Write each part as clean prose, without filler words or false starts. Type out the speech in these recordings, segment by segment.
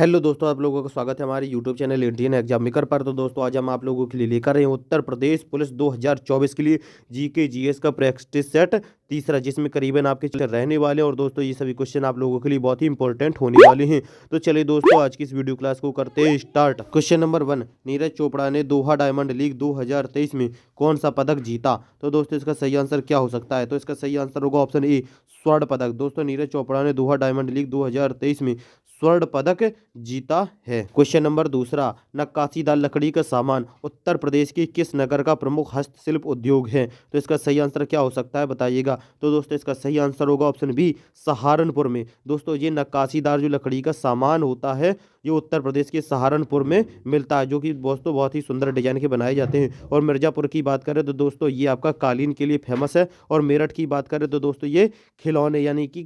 Hello दोस्तों, आप लोगों का स्वागत है हमारे YouTube channel Indian exam maker पर। तो दोस्तों आज हम आप लोगों के लिए लेकर आए हैं उत्तर प्रदेश पुलिस 2024 के लिए जीके जीएस का प्रैक्टिस सेट तीसरा, जिसमें करीबन आपके रहने वाले हैं। और दोस्तों ये सभी क्वेश्चन आप लोगों के लिए बहुत ही इंपॉर्टेंट होने वाले हैं। तो चलिए दोस्तों आज की इस वीडियो क्लास को करते हैं start. Question number 1, Neeraj Chopra ने दोहा डायमंड लीग 2023 में कौन सा पदक जीता? तो दोस्तों इसका सही आंसर क्या हो सकता है? तो इसका सही आंसर होगा ऑप्शन ए, स्वर्ण पदक। दोस्तों नीरज चोपड़ा ने दोहा डायमंड लीग 2023 में स्वर्ण पदक जीता है। क्वेश्चन नंबर दूसरा, नक्काशीदार लकड़ी का सामान उत्तर प्रदेश के किस नगर का प्रमुख हस्तशिल्प उद्योग है? तो इसका सही आंसर क्या हो सकता है, बताइएगा। तो दोस्तों इसका सही आंसर होगा ऑप्शन बी, सहारनपुर में। दोस्तों ये नक्काशीदार जो लकड़ी का सामान होता है ये उत्तर प्रदेश के सहारनपुर में मिलता है, जो कि दोस्तों बहुत ही सुंदर डिजाइन के बनाए जाते हैं। और मिर्जापुर की बात करें तो दोस्तों ये आपका कालीन के लिए फेमस है। और मेरठ की बात करें तो दोस्तों ये खिलौने यानी कि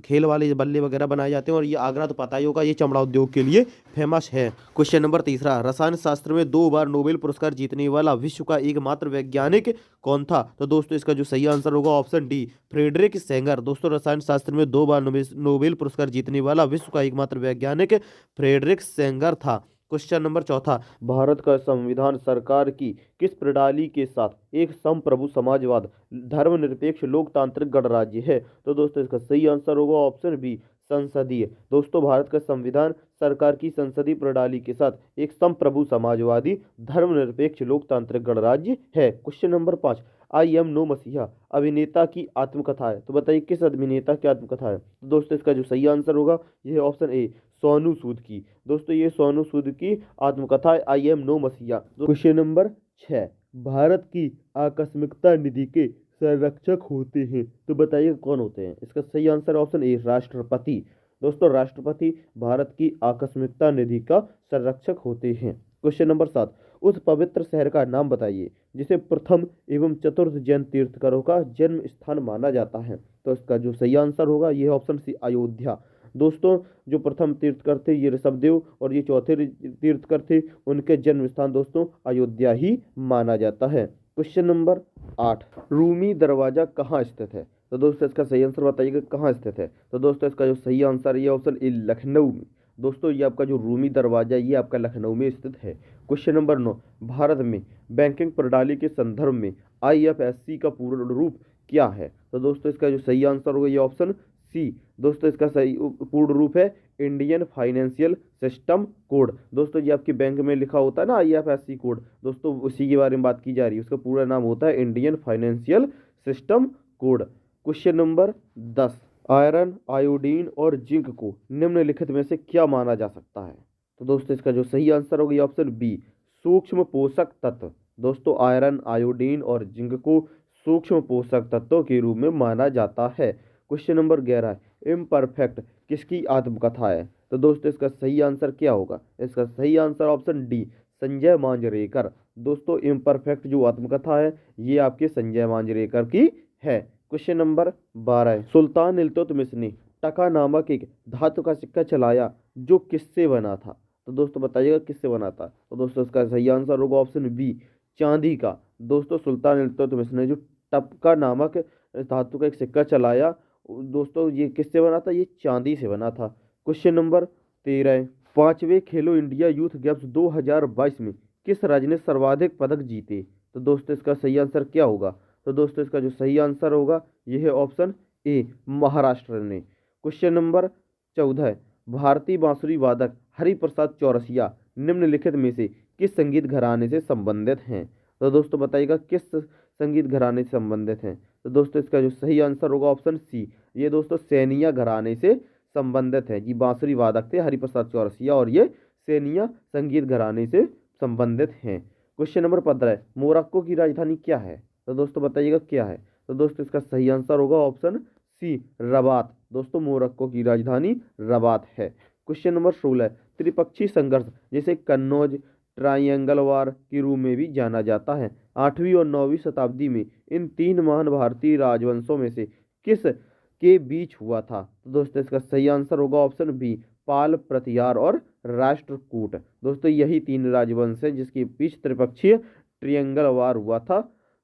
खेल वाले बल्ले वगैरह बनाए जाते हैं। और ये आगरा तो पता ही होगा, ये चमड़ा उद्योग के लिए फेमस है। क्वेश्चन नंबर तीसरा, रसायन शास्त्र में 2 बार नोबेल पुरस्कार जीतने वाला विश्व का एकमात्र वैज्ञानिक कौन था? तो दोस्तों इसका जो सही आंसर होगा ऑप्शन डी, फ्रेडरिक सेंगर। दोस्तों रसायन शास्त्र में 2 बार नोबेल पुरस्कार जीतने वाला विश्व का एकमात्र वैज्ञानिक फ्रेडरिक सेंगर था। क्वेश्चन नंबर चौथा, भारत का संविधान सरकार की किस प्रणाली के साथ एक संप्रभु समाजवाद धर्मनिरपेक्ष लोकतांत्रिक गणराज्य है? तो दोस्तों इसका सही आंसर होगा ऑप्शन बी, संसदीय। दोस्तों भारत का संविधान सरकार की संसदीय प्रणाली के साथ एक संप्रभु समाजवादी धर्मनिरपेक्ष लोकतांत्रिक गणराज्य है। Question number 5, I am no मसीहा अभिनेता की आत्मकथा है। तो बताइए किस अभिनेता की आत्मकथा है? तो दोस्तों इसका जो सही आंसर होगा यह ऑप्शन ए, सोनू सूद की। दोस्तों ये सोनू सूद की आत्मकथा है, आई एम नो मसीहा। क्वेश्चन नंबर 6, भारत की आकस्मिकता निधि के संरक्षक होते हैं। तो बताइए कौन होते हैं? इसका सही आंसर ऑप्शन ए, राष्ट्रपति। दोस्तों राष्ट्रपति भारत की आकस्मिकता निधि का संरक्षक होते हैं। क्वेश्चन नंबर 7, उस पवित्र शहर का नाम बताइए जिसे प्रथम एवं चतुर्थ जैन तीर्थंकरों का जन्म स्थान माना जाता है। तो इसका जो सही आंसर होगा यह ऑप्शन सी, अयोध्या। दोस्तों जो प्रथम तीर्थकर थे ये ऋषभदेव, और ये चौथे तीर्थकर थे, उनके जन्म स्थान दोस्तों अयोध्या ही माना जाता है। क्वेश्चन नंबर 8, रूमी दरवाजा कहाँ स्थित है? तो दोस्तों इसका सही आंसर बताइएगा कहाँ स्थित है? तो दोस्तों इसका जो सही आंसर है ये ऑप्शन ए, लखनऊ में। दोस्तों ये आपका जो रूमी दरवाजा ये आपका लखनऊ में स्थित है। क्वेश्चन नंबर 9, भारत में बैंकिंग प्रणाली के संदर्भ में आईएफएससी का पूर्ण रूप क्या है? तो दोस्तों इसका जो सही आंसर होगा ये ऑप्शन सी। दोस्तों इसका सही पूर्ण रूप है इंडियन फाइनेंशियल सिस्टम कोड। दोस्तों ये आपके बैंक में लिखा होता है ना आईएफएससी कोड, दोस्तों उसी के बारे में बात की जा रही है। उसका पूरा नाम होता है Indian financial system code. Question number 10, iron, iodine और जिंक को निम्नलिखित में से क्या माना जा सकता है? तो दोस्तों इसका जो सही आंसर होगा ये ऑप्शन बी, सूक्ष्म पोषक तत्व। दोस्तों आयरन, आयोडीन और जिंक को सूक्ष्म पोषक तत्वों के रूप में माना जाता है। क्वेश्चन नंबर 11, इम्परफेक्ट किसकी आत्मकथा है? तो दोस्तों इसका सही आंसर क्या होगा? इसका सही answer option D, Sanjay Manjrekar. दोस्तों इम्परफेक्ट जो आत्मकथा है ये आपके संजय मांजरेकर की है। क्वेश्चन नंबर 12, सुल्तान इल्तुतमिश ने टका नामक एक धातु का सिक्का चलाया जो किससे बना था? तो दोस्तों बताइएगा किससे बना था? तो दोस्तों इसका सही आंसर होगा ऑप्शन बी, चांदी का। दोस्तों सुल्तान इल्तुतमिश ने जो टका नामक धातु का एक सिक्का चलाया दोस्तों ये किससे बना था? ये चांदी से बना था। क्वेश्चन नंबर 13, 5वें खेलो इंडिया यूथ गेम्स 2022 में किस राज्य ने सर्वाधिक पदक जीते? तो दोस्तों इसका सही आंसर क्या होगा? तो दोस्तों इसका जो सही आंसर होगा यह है ऑप्शन ए, महाराष्ट्र ने। क्वेश्चन नंबर 14, भारतीय बांसुरी वादक हरिप्रसाद चौरसिया निम्नलिखित में से किस संगीत घराने से संबंधित हैं? तो दोस्तों बताइएगा किस संगीत घराने से संबंधित हैं? तो दोस्तों इसका जो सही आंसर होगा ऑप्शन सी, ये दोस्तों सैनिया घराने से संबंधित है। जी बांसुरी वादक थे हरिप्रसाद चौरसिया और ये सैनिया संगीत घराने से संबंधित हैं। क्वेश्चन नंबर 15, मोरक्को की राजधानी क्या है? तो दोस्तों बताइएगा क्या है? तो दोस्तों इसका सही आंसर होगा ऑप्शन सी, रबात। दोस्तों मोरक्को की राजधानी रबात है। क्वेश्चन नंबर 16, त्रिपक्षीय संघर्ष जिसे कन्नौज ट्राइएंगल वार के रूप में भी जाना जाता है 8वीं और 9वीं शताब्दी में इन 3 महान भारतीय राजवंशों में से किस के बीच हुआ था? तो दोस्तों इसका सही आंसर होगा ऑप्शन बी, पाल, प्रतिहार और राष्ट्रकूट। दोस्तों यही 3 राजवंश है जिसके बीच त्रिपक्षीय ट्रायंगल वार हुआ था।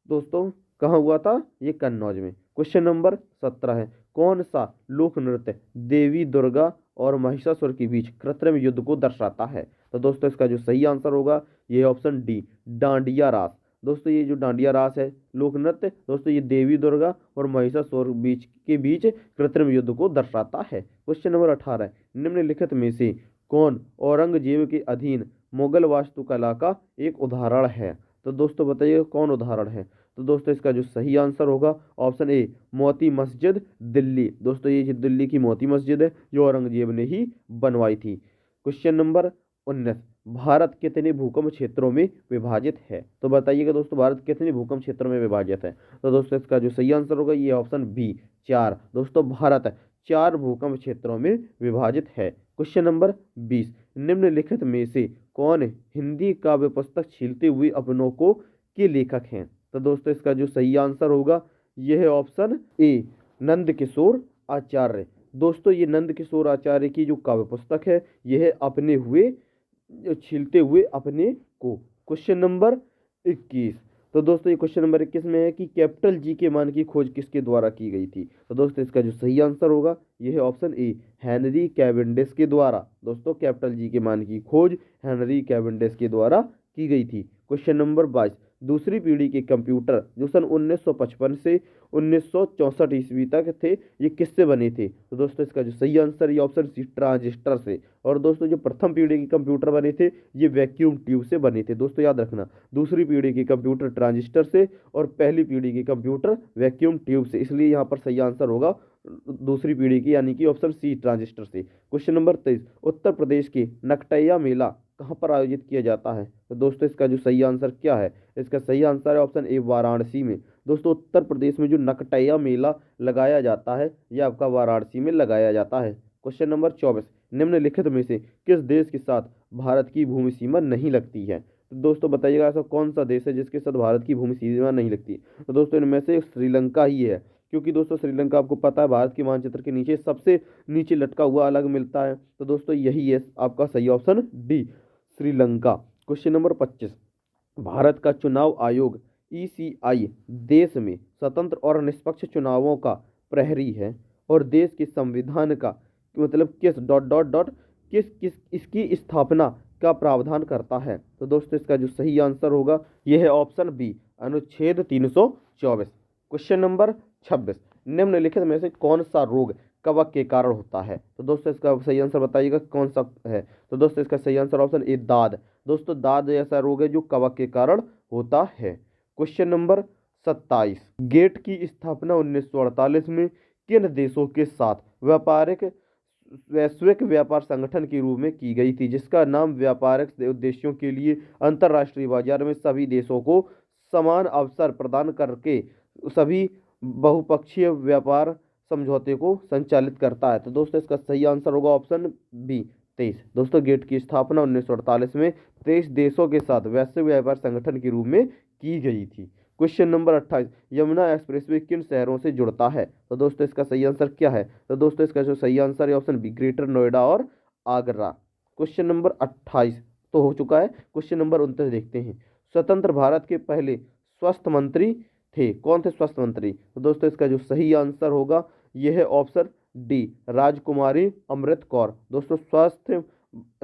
दोस्तों कहाँ हुआ था? ये कन्नौज में। क्वेश्चन नंबर 17 है, कौन सा लोक नृत्य देवी दुर्गा और महिषासुर के बीच कृत्रिम युद्ध को दर्शाता है? तो दोस्तों इसका जो सही आंसर होगा ये ऑप्शन डी, डांडिया रास। दोस्तों ये जो डांडिया रास है लोक नृत्य, दोस्तों ये देवी दुर्गा और महिषासुर के बीच कृत्रिम युद्ध को दर्शाता है। क्वेश्चन नंबर 18, निम्नलिखित में से कौन औरंगजेब के अधीन मुगल वास्तुकला का एक उदाहरण है? तो दोस्तों बताइए कौन उदाहरण है? तो दोस्तों इसका जो सही आंसर होगा ऑप्शन ए, मोती मस्जिद दिल्ली। दोस्तों ये जो दिल्ली की मोती मस्जिद है जो औरंगजेब ने ही बनवाई थी। क्वेश्चन नंबर 19, भारत कितने भूकंप क्षेत्रों में विभाजित है? तो बताइएगा दोस्तों भारत कितने भूकंप क्षेत्रों में विभाजित है? तो दोस्तों इसका जो सही आंसर होगा ये ऑप्शन बी, 4। दोस्तों भारत 4 भूकंप क्षेत्रों में विभाजित है। क्वेश्चन नंबर 20, निम्नलिखित में से कौन हिंदी काव्य पुस्तक छीलते हुए अपनों को के लेखक हैं? तो दोस्तों इसका जो सही आंसर होगा यह है ऑप्शन ए, नंद किशोर आचार्य। दोस्तों ये नंद किशोर आचार्य की जो काव्य पुस्तक है यह अपने हुए छीलते हुए अपने को। क्वेश्चन नंबर 21, तो दोस्तों ये क्वेश्चन नंबर 21 में है कि कैपिटल जी के मान की खोज किसके द्वारा की गई थी? तो दोस्तों इसका जो सही आंसर होगा यह है ऑप्शन ए, हेनरी कैवेंडिश के द्वारा। दोस्तों कैपिटल जी के मान की खोज हेनरी कैवेंडिश के द्वारा की गई थी। क्वेश्चन नंबर 22, दूसरी पीढ़ी के कंप्यूटर जो सन 1955 से 1964 ईस्वी तक थे ये किससे बने थे? तो दोस्तों इसका जो सही आंसर ये ऑप्शन सी, ट्रांजिस्टर से। और दोस्तों जो प्रथम पीढ़ी के कंप्यूटर बने थे ये वैक्यूम ट्यूब से बने थे। दोस्तों याद रखना, दूसरी पीढ़ी के कंप्यूटर ट्रांजिस्टर से और पहली पीढ़ी के कंप्यूटर वैक्यूम ट्यूब से, इसलिए यहाँ पर सही आंसर होगा दूसरी पीढ़ी की यानी कि ऑप्शन सी, ट्रांजिस्टर से। क्वेश्चन नंबर 23, उत्तर प्रदेश के नकटैया मेला कहाँ पर आयोजित किया जाता है? तो दोस्तों इसका जो सही आंसर क्या है? इसका सही आंसर है ऑप्शन ए, वाराणसी में। दोस्तों उत्तर प्रदेश में जो नकटैया मेला लगाया जाता है यह आपका वाराणसी में लगाया जाता है। क्वेश्चन नंबर 24, निम्नलिखित में से किस देश के साथ भारत की भूमि सीमा नहीं लगती है? तो दोस्तों बताइएगा ऐसा कौन सा देश है जिसके साथ भारत की भूमि सीमा नहीं लगती? तो दोस्तों इनमें से श्रीलंका ही है, क्योंकि दोस्तों श्रीलंका आपको पता है भारत के मानचित्र के नीचे सबसे नीचे लटका हुआ अलग मिलता है। तो दोस्तों यही है आपका सही option D, Sri Lanka. Question number 25, Bharat का चुनाव आयोग ईसीआई देश में स्वतंत्र और निष्पक्ष चुनावों का प्रहरी है और देश के संविधान का मतलब किस डॉट डॉट डॉट किस किस इसकी स्थापना का प्रावधान करता है? तो दोस्तों इसका जो सही आंसर होगा यह है ऑप्शन बी, अनुच्छेद 324। क्वेश्चन नंबर 26, निम्नलिखित में से कौन सा रोग कवक के कारण होता है? तो दोस्तों इसका सही आंसर बताइएगा कौन सा है? तो दोस्तों इसका सही आंसर ऑप्शन ए, दाद। दोस्तों दाद ऐसा रोग है जो कवक के कारण होता है। क्वेश्चन नंबर 27, गेट की स्थापना 1948 में किन देशों के साथ वैश्विक व्यापार संगठन के रूप में की गई थी, जिसका नाम व्यापारिक उद्देश्यों के लिए अंतर्राष्ट्रीय बाजार में सभी देशों को समान अवसर प्रदान करके सभी बहुपक्षीय व्यापार समझौते को संचालित करता है? तो दोस्तों इसका सही आंसर होगा ऑप्शन बी, 23। दोस्तों गेट की स्थापना 1948 में 23 देशों के साथ वैश्विक व्यापार संगठन के रूप में की गई थी। क्वेश्चन नंबर 28, यमुना एक्सप्रेसवे किन शहरों से जुड़ता है? तो दोस्तों इसका सही आंसर क्या है? तो दोस्तों इसका जो सही आंसर है ऑप्शन बी, ग्रेटर नोएडा और आगरा। क्वेश्चन नंबर 28 तो हो चुका है। क्वेश्चन नंबर 29 देखते हैं, स्वतंत्र भारत के पहले स्वास्थ्य मंत्री थे, कौन थे स्वास्थ्य मंत्री? तो दोस्तों इसका जो सही आंसर होगा यह है ऑप्शन डी, राजकुमारी अमृत कौर। दोस्तों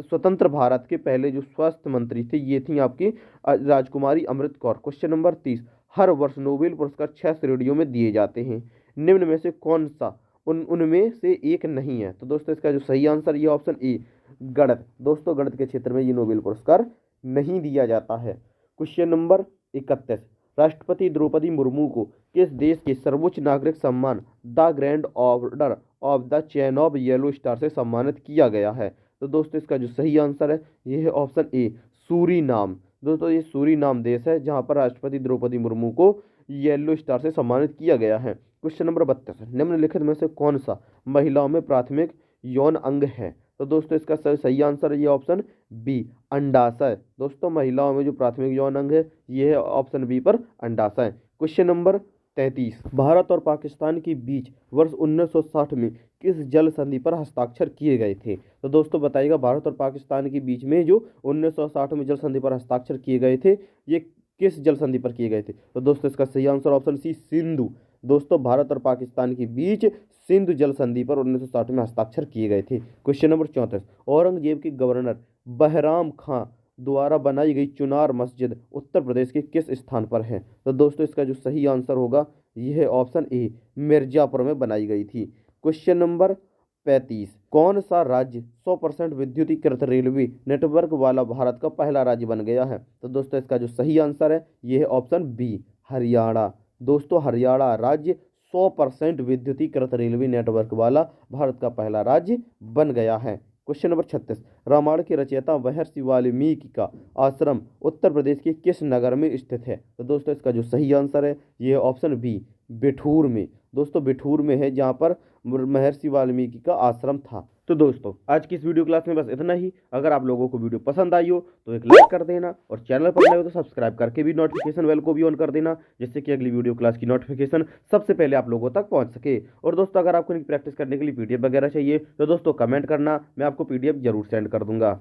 स्वतंत्र भारत के पहले जो स्वास्थ्य मंत्री थे ये थी आपकी राजकुमारी अमृत कौर। क्वेश्चन नंबर 30, हर वर्ष नोबेल पुरस्कार 6 श्रेणियों में दिए जाते हैं, निम्न में से कौन सा उनमें से एक नहीं है? तो दोस्तों इसका जो सही आंसर ये ऑप्शन ए, गणित। दोस्तों गणित के क्षेत्र में ये नोबेल पुरस्कार नहीं दिया जाता है। क्वेश्चन नंबर 31, राष्ट्रपति द्रौपदी मुर्मू को किस देश के सर्वोच्च नागरिक सम्मान the grand order of the chain of yellow star से सम्मानित किया गया है? तो दोस्तों इसका जो सही आंसर है यह है ऑप्शन ए, सूरीनाम। दोस्तों ये सूरीनाम देश है जहां पर राष्ट्रपति द्रौपदी मुर्मू को येलो स्टार से सम्मानित किया गया है। क्वेश्चन नंबर 32, निम्नलिखित में से कौन सा महिलाओं में प्राथमिक यौन अंग है? तो दोस्तों इसका सही आंसर है ये ऑप्शन बी, अंडाशय। दोस्तों महिलाओं में जो प्राथमिक यौन अंग है ये है ऑप्शन बी पर अंडाशय। क्वेश्चन नंबर 33, भारत और पाकिस्तान के बीच वर्ष 1960 में किस जल संधि पर हस्ताक्षर किए गए थे? तो दोस्तों बताइएगा भारत और पाकिस्तान के बीच में जो 1960 में जल संधि पर हस्ताक्षर किए गए थे ये किस जल संधि पर किए गए थे? तो दोस्तों इसका सही आंसर ऑप्शन सी, सिंधु दोस्तों भारत और पाकिस्तान के बीच सिंधु जल संधि पर 1960 में हस्ताक्षर किए गए थे। क्वेश्चन नंबर 34, औरंगजेब के गवर्नर बहराम खां द्वारा बनाई गई चुनार मस्जिद उत्तर प्रदेश के किस स्थान पर है? तो दोस्तों इसका जो सही आंसर होगा यह ऑप्शन ए, मिर्जापुर में बनाई गई थी। क्वेश्चन नंबर 35, कौन सा राज्य 100% विद्युतीकृत रेलवे नेटवर्क वाला भारत का पहला राज्य बन गया है? तो दोस्तों इसका जो सही आंसर है यह है ऑप्शन बी, हरियाणा। दोस्तों हरियाणा राज्य 100% विद्युतीकृत रेलवे नेटवर्क वाला भारत का पहला राज्य बन गया है। क्वेश्चन नंबर 36, रामायण के रचयिता महर्षि वाल्मीकि का आश्रम उत्तर प्रदेश के किस नगर में स्थित है? तो दोस्तों इसका जो सही आंसर है यह ऑप्शन बी, बिठूर में। दोस्तों बिठूर में है जहाँ पर महर्षि वाल्मीकि का आश्रम था। तो दोस्तों आज की इस वीडियो क्लास में बस इतना ही। अगर आप लोगों को वीडियो पसंद आई हो तो एक लाइक कर देना और चैनल पर नए हो तो सब्सक्राइब करके भी नोटिफिकेशन बेल को भी ऑन कर देना, जिससे कि अगली वीडियो क्लास की नोटिफिकेशन सबसे पहले आप लोगों तक पहुंच सके। और दोस्तों अगर आपको प्रैक्टिस करने के लिए पीडीएफ वगैरह चाहिए तो दोस्तों कमेंट करना, मैं आपको पीडीएफ जरूर सेंड कर दूंगा।